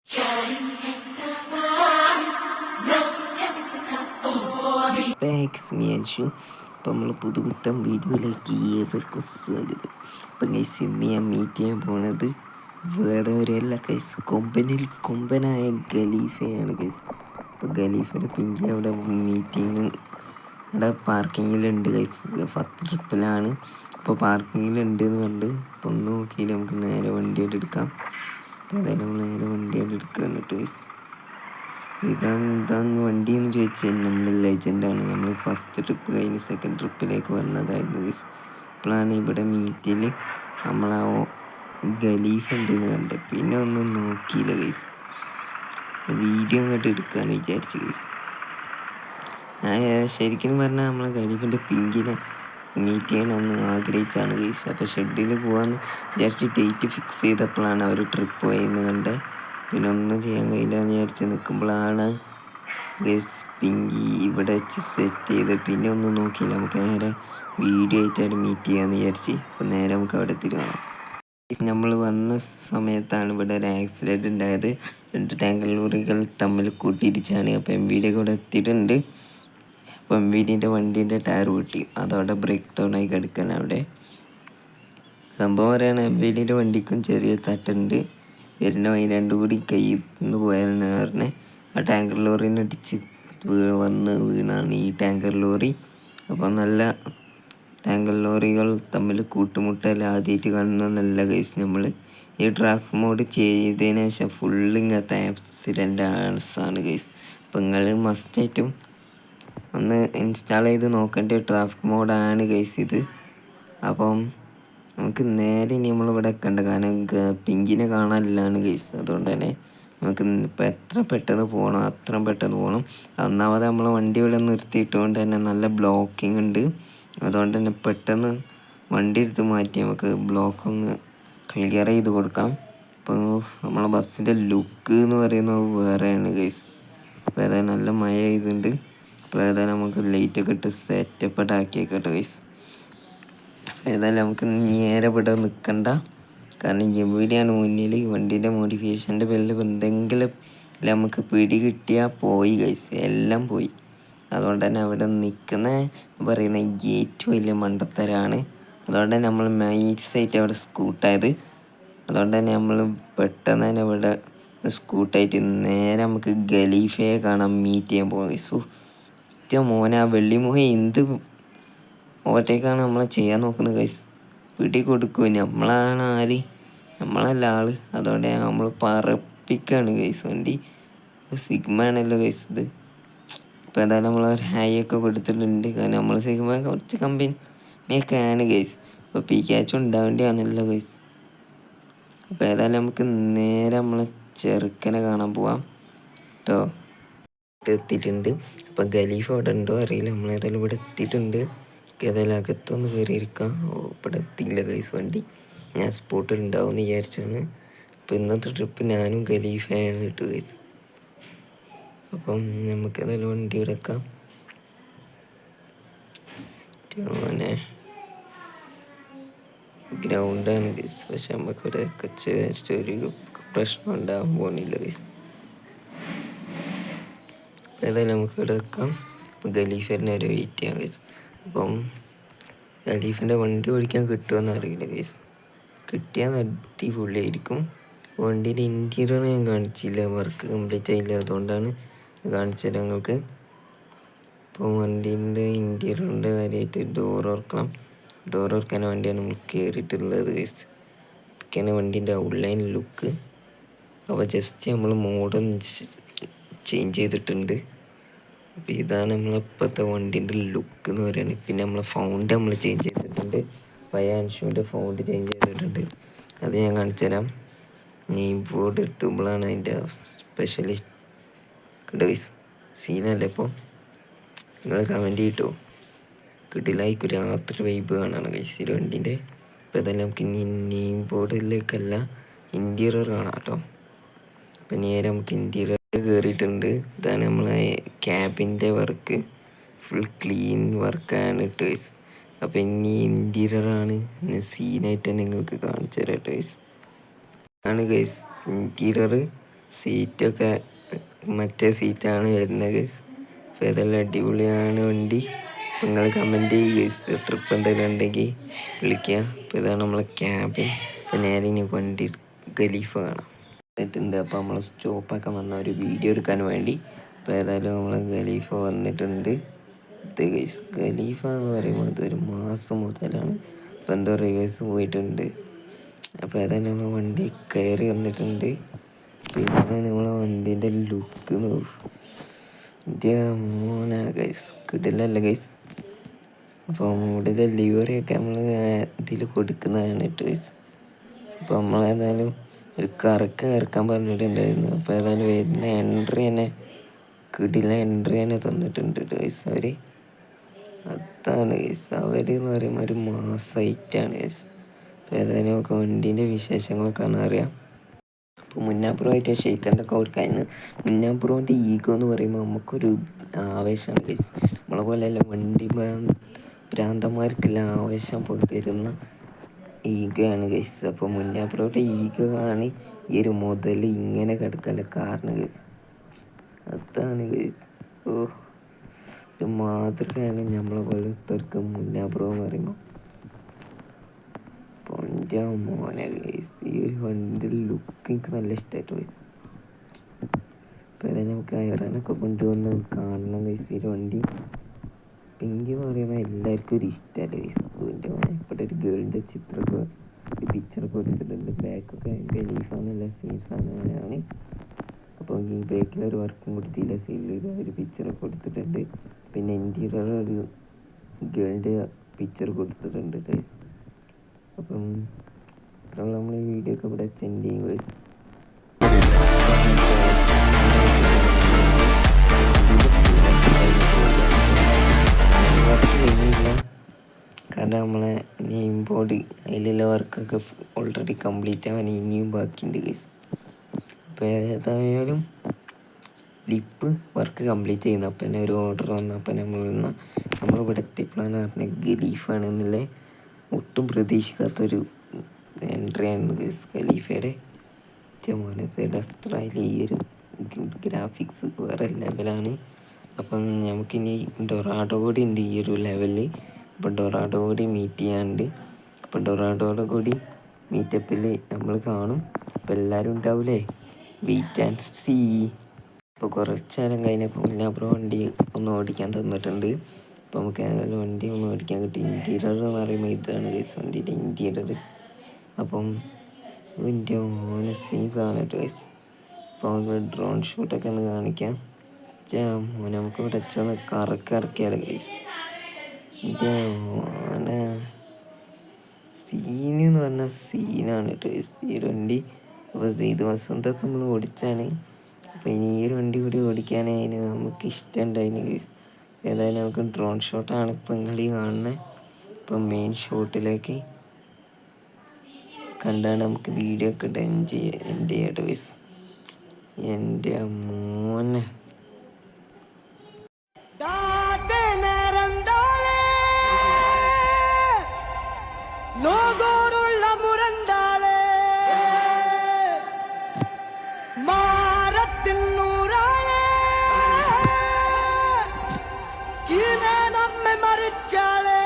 അപ്പം നമ്മൾ പുതുപുത്തൻ വീഡിയോയിലേക്ക് ഏവർക്കും സ്വാഗതം. അപ്പം ഗൈസ് ഇന്ന് ഞാൻ മീറ്റ് ചെയ്യാൻ പോണത് വേറെ ഒരല്ല ഗൈസ്, കൊമ്പനായ ഖലീഫയാണ് ഗൈസ്. അപ്പോൾ ഖലീഫയുടെ പിങ്കി അവിടെ മീറ്റിംഗ് അവിടെ പാർക്കിങ്ങിലുണ്ട് ഗൈസ്. ഫസ്റ്റ് ട്രിപ്പിലാണ്, അപ്പോൾ പാർക്കിങ്ങിലുണ്ട് എന്ന് കണ്ട് അപ്പോൾ ഒന്ന് നോക്കിയില്ല, നമുക്ക് നേരെ വണ്ടിയായിട്ട് എടുക്കാം. അപ്പോൾ ഏതായാലും നേരെ വണ്ടിയായിട്ട് എടുക്കാൻ കേട്ടോ ഗൈസ്. ഇതാണ് വണ്ടി എന്ന് ചോദിച്ചാൽ നമ്മൾ ലെജൻഡാണ്. നമ്മൾ ഫസ്റ്റ് ട്രിപ്പ് കഴിഞ്ഞ് സെക്കൻഡ് ട്രിപ്പിലേക്ക് വന്നതായിരുന്നു ഗൈസ്. അപ്പോഴാണ് ഇവിടെ മീറ്റിൽ നമ്മളാ ഖലീഫ് ഉണ്ടെന്ന് കണ്ടത്. പിന്നെ ഒന്നും നോക്കിയില്ല ഗൈസ്, വീഡിയോ അങ്ങോട്ട് എടുക്കാമെന്ന് വിചാരിച്ചു ഗൈസ്. ശരിക്കും പറഞ്ഞാൽ നമ്മളെ ഖലീഫിൻ്റെ പിങ്കിനെ മീറ്റ് ചെയ്യണമെന്ന് ആഗ്രഹിച്ചാണ് ഗൈസ്. അപ്പോൾ ഷെഡിൽ പോകാമെന്ന് വിചാരിച്ച് ഡേറ്റ് ഫിക്സ് ചെയ്തപ്പോഴാണ് അവർ ട്രിപ്പ് പോയെന്ന് കണ്ടത്. പിന്നെ ഒന്നും ചെയ്യാൻ കഴിയില്ല എന്ന് വിചാരിച്ച് നിൽക്കുമ്പോഴാണ് ഗൈസ് പിങ്കി ഇവിടെ വെച്ച് സെറ്റ് ചെയ്ത്. പിന്നെ ഒന്നും നോക്കിയില്ല, നമുക്ക് നേരെ വീഡിയോ ആയിട്ടായിട്ട് മീറ്റ് ചെയ്യാമെന്ന് വിചാരിച്ച്. അപ്പോൾ നേരെ നമുക്ക് അവിടെ തിരുകാം. നമ്മൾ വന്ന സമയത്താണ് ഇവിടെ ഒരു ആക്സിഡൻറ്റ് ഉണ്ടായത്. 2 ടാങ്കർ ലോറികൾ തമ്മിൽ കൂട്ടിയിടിച്ചാണ്. അപ്പോൾ MVD കൂടെ എത്തിയിട്ടുണ്ട്. അപ്പോൾ MVDൻ്റെ വണ്ടീൻ്റെ ടയർ പൊട്ടി, അതവിടെ ബ്രേക്ക് ഡൗൺ ആയി കിടക്കുകയാണ്. അവിടെ സംഭവം പറയുകയാണ്, MVDൻ്റെ വണ്ടിക്കും ചെറിയ തട്ടുണ്ട്. വരുന്ന വഴി രണ്ടും കൂടി കയ്യിൽ നിന്ന് പോയാലെന്ന് പറഞ്ഞ് ആ ടാങ്കർ ലോറിനെ അടിച്ച് വന്ന് വീണാണ് ഈ ടാങ്കർ ലോറി. അപ്പോൾ നല്ല ടാങ്കർ ലോറികൾ തമ്മിൽ കൂട്ടുമുട്ടൽ ആദ്യമായിട്ട് കാണുന്ന നല്ല കേസ്. നമ്മൾ ഈ ട്രാഫിക് മോഡ് ചെയ്തതിന് ശേഷം ഫുള്ള് ഇങ്ങനത്തെ ആക്സിഡൻ്റ് ആണ് കേസ്. അപ്പോൾ നിങ്ങൾ മസ്റ്റായിട്ടും ഒന്ന് ഇൻസ്റ്റാൾ ചെയ്ത് നോക്കേണ്ട ട്രാഫിക് മോഡാണ് കേസ് ഇത്. അപ്പം നമുക്ക് നേരെ ഇനി നമ്മളിവിടെ കണ്ട, കാരണം പിങ്കിനെ കാണാനില്ലാണ് കേസ്. അതുകൊണ്ട് തന്നെ നമുക്ക് ഇപ്പം എത്ര പെട്ടെന്ന് പോകണം അത്ര പെട്ടെന്ന് പോകണം. ഒന്നാമത് നമ്മളെ വണ്ടി ഇവിടെ നിർത്തിയിട്ടുകൊണ്ട് തന്നെ നല്ല ബ്ലോക്കിംഗ് ഉണ്ട്. അതുകൊണ്ട് തന്നെ പെട്ടെന്ന് വണ്ടി എടുത്ത് മാറ്റി നമുക്ക് ബ്ലോക്കൊന്ന് ക്ലിയർ ചെയ്ത് കൊടുക്കാം. അപ്പോൾ നമ്മളെ ബസ്സിൻ്റെ ലുക്ക് എന്ന് പറയുന്നത് വേറെയാണ് കേസ്. അപ്പോൾ ഏതായാലും നല്ല മഴ ചെയ്തിട്ടുണ്ട്. അപ്പോൾ ഏതായാലും നമുക്ക് ലൈറ്റൊക്കെ ഇട്ട് സെറ്റപ്പ് ആക്കിയേക്കട്ടെ കേസ്. ഏതായാലും നമുക്ക് നേരെ ഇവിടെ നിൽക്കണ്ട, കാരണം എവിടെയാണ് മുന്നിൽ വണ്ടീൻ്റെ മോഡിഫിക്കേഷൻ്റെ പേരിൽ എന്തെങ്കിലും നമുക്ക് പിടി കിട്ടിയാൽ പോയി ഗൈസ്, എല്ലാം പോയി. അതുകൊണ്ട് തന്നെ അവിടെ നിൽക്കുന്ന പറയുന്ന ഏറ്റവും വലിയ മണ്ടത്തരാണ്. അതുകൊണ്ട് തന്നെ നമ്മൾ നൈസായിട്ട് അവിടെ സ്കൂട്ടായത്. അതുകൊണ്ട് തന്നെ നമ്മൾ പെട്ടെന്ന് തന്നെ ഇവിടെ സ്കൂട്ടായിട്ട് നേരെ നമുക്ക് ഖലീഫയെ കാണാൻ മീറ്റ് ചെയ്യാൻ പോകും ഗൈസ്. മോനെ ആ വെള്ളിമുഖ എന്ത് ഓവർടേക്കാണ് നമ്മളെ ചെയ്യാൻ നോക്കുന്നത് ഗൈസ്. പിടി കൊടുക്കും, നമ്മളാണ് ആര്, നമ്മളല്ല ആള്. അതുകൊണ്ട് നമ്മൾ പറപ്പിക്കാണ് ഗൈസ്. വണ്ടി സിഗ്മ ആണല്ലോ ഗൈസ് ഇത്. ഇപ്പോൾ ഏതായാലും നമ്മൾ ഒരു ഹൈ ഒക്കെ കൊടുത്തിട്ടുണ്ട്, കാരണം നമ്മൾ സിഗ്മ കുറച്ച് കമ്പനിയൊക്കെ ആണ് ഗൈസ്. ഇപ്പോൾ പിക്കാച്ചു ഉണ്ടാവേണ്ടിയാണല്ലോ ഗൈസ്. അപ്പോൾ ഏതായാലും നമുക്ക് നേരെ നമ്മളെ ചെറുക്കനെ കാണാൻ പോവാം കേട്ടോ. എത്തിയിട്ടുണ്ട്. അപ്പം ഖലീഫ് അവിടെ ഉണ്ടോ അറിയില്ല, നമ്മളേതായാലും ഇവിടെ എത്തിയിട്ടുണ്ട്. ഏതായാലും അകത്തൊന്ന് കയറിയിരിക്കാം. ഇവിടെ എത്തിയില്ല ഗൈസ് വണ്ടി, ഞാൻ സ്പോട്ടിൽ ഉണ്ടാവും എന്ന് വിചാരിച്ചാണ്. അപ്പോൾ ഇന്നത്തെ ട്രിപ്പ് ഞാനും ഖലീഫയാണ് കേട്ടോ ഗൈസ്. അപ്പം നമുക്കേതായാലും വണ്ടി എടുക്കാം. പിന്നെ ഗ്രൗണ്ടാണ് ഗൈസ്, പക്ഷെ നമുക്കിവിടെ ഒരു പ്രശ്നം ഉണ്ടാകാൻ പോകുന്നില്ല ഗൈസ്. അപ്പോൾ ഏതായാലും നമുക്കിവിടെ വെക്കാം. അപ്പോൾ ഖലീഫിനെ ഒരു വെയിറ്റ് ചെയ്യാം ഗൈസ്. അപ്പം ഖലീഫിൻ്റെ വണ്ടി ഓടിക്കാൻ കിട്ടുമെന്ന് അറിയില്ല ഗൈസ്. കിട്ടിയാൽ അടിപൊളിയായിരിക്കും. വണ്ടീൻ്റെ ഇൻറ്റീരിയർ ഞാൻ കാണിച്ചില്ല, വർക്ക് കംപ്ലീറ്റ് ആയില്ല, അതുകൊണ്ടാണ് കാണിച്ചത് ഞങ്ങൾക്ക്. അപ്പോൾ വണ്ടീൻ്റെ ഇൻറ്റീരിയറിൻ്റെ കാര്യമായിട്ട് ഡോർ ഓർക്കാൻ വേണ്ടിയാണ് നമ്മൾ കയറിയിട്ടുള്ളത് ഗൈസ്. ഇതൊക്കെയാണ് വണ്ടീൻ്റെ ഔട്ട്ലൈൻ ലുക്ക്. അപ്പോൾ ജസ്റ്റ് നമ്മൾ മോഡൊന്ന് ചേഞ്ച് ചെയ്തിട്ടുണ്ട്. അപ്പോൾ ഇതാണ് നമ്മളിപ്പോഴത്തെ വണ്ടീൻ്റെ ലുക്ക് എന്ന് പറയുന്നത്. പിന്നെ നമ്മളെ ഫൗണ്ട് നമ്മൾ ചേഞ്ച് ചെയ്തിട്ടുണ്ട്, പഴയ അൻഷുവിൻ്റെ ഫൗണ്ട് ചേഞ്ച് ചെയ്തിട്ടുണ്ട്. അത് ഞാൻ കാണിച്ചു തരാം. നെയിം ബോർഡ് ഇട്ടുമ്പോഴാണ് അതിൻ്റെ സ്പെഷ്യലിസ്റ്റ് ഗൈസ്. സീനല്ലേ? ഇപ്പോൾ നിങ്ങൾ കമൻറ്റ് ചെയ്തിട്ടോ, കിട്ടില്ലായിക്കും രാത്രി വൈബ് കാണാണ് ഗൈസ് ഈ വണ്ടീൻ്റെ. അപ്പോൾ ഇതെല്ലാം നമുക്ക് ഇനി നെയിം ബോർഡിലേക്കല്ല ഇൻറ്റീരിയർ കാണാം കേട്ടോ. അപ്പം നേരെ നമുക്ക് ഇൻറ്റീരിയർ കയറിയിട്ടുണ്ട്. ഇതാണ് നമ്മളെ ക്യാബിൻ്റെ വർക്ക്, ഫുൾ ക്ലീൻ വർക്കാണ് ഗൈസ്. അപ്പോൾ ഇനി ഇൻറ്റീരിയറാണ് സീനായിട്ട് തന്നെ നിങ്ങൾക്ക് കാണിച്ചു തരാം ഗൈസ്. ആണ് ഗൈസ് ഇൻറ്റീരിയർ. സീറ്റൊക്കെ മറ്റേ സീറ്റാണ് വരുന്നത് ഗൈസ്. അപ്പോൾ ഏതെല്ലാം അടിപൊളിയാണ് വണ്ടി. അപ്പോൾ നിങ്ങൾ കമൻറ്റ് ചെയ്യുക ട്രിപ്പ് എന്തെങ്കിലും ഉണ്ടെങ്കിൽ വിളിക്കുക. അപ്പോൾ ഇതാണ് നമ്മളെ ക്യാബിൻ. അപ്പോൾ നേരെ ഇനി വണ്ടി ഖലീഫ കാണാം എന്നിട്ടുണ്ട്. അപ്പോൾ നമ്മൾ സ്റ്റോപ്പൊക്കെ വന്ന ഒരു വീഡിയോ എടുക്കാൻ വേണ്ടി അപ്പോൾ ഏതായാലും നമ്മൾ ഖലീഫ വന്നിട്ടുണ്ട്. ഇത് ഗൈസ് ഖലീഫ എന്ന് പറയുമ്പോൾ ഇതൊരു മാസം മുതലാണ്. അപ്പോൾ എന്തോ റിവേഴ്സ് പോയിട്ടുണ്ട്. അപ്പോൾ ഏതായാലും നമ്മൾ വണ്ടി കയറി വന്നിട്ടുണ്ട്. പിന്നെ നമ്മളെ വണ്ടീൻ്റെ ലുക്ക് ഇന്ത്യ മോനാ ഗൈസ്, കിടിലല്ല ഗൈസ്. അപ്പോൾ മൂടിലെ ലിവറിയൊക്കെ നമ്മൾ ഇതിൽ കൊടുക്കുന്നതാണ് കേട്ടോ ഗൈസ്. അപ്പോൾ നമ്മളേതായാലും ഒരു ഇറക്കാൻ പറഞ്ഞിട്ടുണ്ടായിരുന്നു. അപ്പോൾ ഏതായാലും വരുന്ന എൻട്രി തന്നെ കിടില എൻട്രി തന്നെ തന്നിട്ടുണ്ട് ഗൈസ് അവർ. അതാണ് ഗൈസ് അവരെന്ന് പറയുമ്പോൾ ഒരു മാസമായിട്ടാണ് ഗൈസ്. അപ്പോൾ ഏതായാലും നമുക്ക് വണ്ടീൻ്റെ വിശേഷങ്ങളൊക്കെ അറിയാം. അപ്പോൾ മുന്നാപ്പുറമായിട്ട് ഷെയ്ക്കൻ്റെ ഒക്കെ കൊടുക്കായിരുന്നു. മുന്നാപ്പുറത്തിൻ്റെ ഈഗോ എന്ന് പറയുമ്പോൾ നമുക്കൊരു ആവേശമാണ് ഗൈസ്. നമ്മളെ പോലെയല്ല വണ്ടി ഭ്രാന്തന്മാർക്കെല്ലാം ആവേശം പകരുന്ന ഈഗോയാണ് ഗൈസ്. അപ്പോൾ മുന്നാപ്പുറത്തെ ഈഗോ ആണ് ഈ ഒരു മുതൽ ഇങ്ങനെ കിടക്കാനുള്ള കാരണം ഗൈസ്. അതാണ് ഗൈസ്. ഒരു മാതൃകയാണ് നമ്മളെ പോലത്തവർക്ക് മുന്നാപ്പുറം എന്ന് പറയുമ്പോൾ. പൊഞ്ച മോനെ ഗൈസ്, ഈ ഒരു വണ്ടിയുടെ ലുക്ക് എനിക്ക് നല്ല ഇഷ്ടമായിട്ട് ഗൈസ്. അപ്പോൾ അതായത് നമുക്ക് ഐറനൊക്കെ കൊണ്ടുവന്ന് കാണണം ഗൈസ്. ഈ ഒരു വണ്ടി പിങ്ക് എന്ന് പറയുമ്പോൾ എല്ലാവർക്കും ഒരു ഇഷ്ടമല്ല ഗൈസ്. ഇതിൻ്റെ ഇവിടെ ഒരു ഗേളിൻ്റെ ചിത്രമൊക്കെ ഒരു പിക്ചറൊക്കെ കൊടുത്തിട്ടുണ്ട്. ബാക്കൊക്കെ ഖലീഫാന്നല്ല സെയിം സാധനമാണ്. അപ്പോൾ ഈ ബാക്കിലൊരു വർക്കും കൊടുത്തില്ല, സൈഡിൽ ഒരു പിക്ചറൊക്കെ കൊടുത്തിട്ടുണ്ട്. പിന്നെ ഇൻറ്റീരിയർ ഒരു ഗേളിൻ്റെ പിക്ചർ കൊടുത്തിട്ടുണ്ട് ഗൈസ്. അപ്പം നമ്മൾ ഈ വീഡിയോ ഒക്കെ ഇവിടെ സെൻഡ് ചെയ്യും ഗൈസ്. കാരണം നമ്മളെ നെയിം ബോർഡ് അതിലുള്ള വർക്കൊക്കെ ഓൾറെഡി കംപ്ലീറ്റ് ആവാൻ ഇനിയും ബാക്കിയുണ്ട് ഗൈസ്. അപ്പോൾ ഏതായാലും ലിപ്പ് വർക്ക് കംപ്ലീറ്റ് ചെയ്യുന്നു. അപ്പം തന്നെ ഒരു ഓർഡർ വന്നു. അപ്പം നമ്മളിവിടെ എത്തിയപ്പോഴാണ് പറഞ്ഞത് ഖലീഫാണ് എന്നുള്ള ഒട്ടും പ്രതീക്ഷിക്കാത്തൊരു എൻട്രി ആയിരുന്നു ഗൈസ് ഖലീഫയുടെ. മോനത്തെ ഡസ്ട്രയിൽ ഈ ഒരു ഗ്രാഫിക്സ് വേറെ ലെവലാണ്. അപ്പം നമുക്കിനി ഡൊറാഡോ കൂടി ഉണ്ട് ഈ ഒരു ലെവലിൽ. അപ്പം ഡൊറാഡോ കൂടി മീറ്റ് ചെയ്യാനുണ്ട്. അപ്പം ഡൊറാഡോയുടെ കൂടി മീറ്റപ്പിൽ നമ്മൾ കാണും. അപ്പം എല്ലാവരും ഉണ്ടാവില്ലേ, വെയിറ്റ് ആൻഡ് സീ. ഇപ്പോൾ കുറച്ച് നേരം കഴിഞ്ഞപ്പോൾ മുന്നാപ്പുറം വണ്ടി ഒന്ന് ഓടിക്കാൻ തന്നിട്ടുണ്ട്. അപ്പോൾ നമുക്ക് ഏതായാലും വണ്ടി ഒന്ന് ഓടിക്കാൻ കിട്ടി. ഇൻറ്റീരിയർ എന്ന് പറയുമ്പോൾ ഇതാണ് ഗൈസ് വണ്ടിയുടെ ഇൻറ്റീരിയർ. അപ്പം ഇതിൻ്റെ മോനെ സീസാണ് കേട്ടോ ഗൈസ്. അപ്പോൾ നമുക്ക് ഡ്രോൺ ഷൂട്ടൊക്കെ ഒന്ന് കാണിക്കാം. മോനെ നമുക്ക് ഇവിടെ വെച്ചൊന്ന് ഇറക്കിയാലോ ഗൈസ്. ഇതിൻ്റെ മോനെ സീനെന്ന് പറഞ്ഞാൽ സീനാണ് കേട്ടോ ഗൈസ് ഈ ഒരു വണ്ടി. അപ്പോൾ ഇത് വസന്തൊക്കെ നമ്മൾ ഓടിച്ചാണ്. അപ്പോൾ ഇനി ഈ ഒരു വണ്ടി കൂടി ഓടിക്കാനായി നമുക്ക് ഇഷ്ടമുണ്ടായിന് ഗൈസ്. ഏതായാലും നമുക്ക് ഡ്രോൺ ഷോട്ടാണ് ഇപ്പം നിങ്ങൾ ഈ കാണുന്നത്. ഇപ്പം മെയിൻ ഷോട്ടിലേക്ക് കണ്ടാണ് നമുക്ക് വീഡിയോ ഒക്കെ എൻഡ് ചെയ്യാം ഗൈസ്. എൻ്റെ മോനെ മരിച്ചാളെ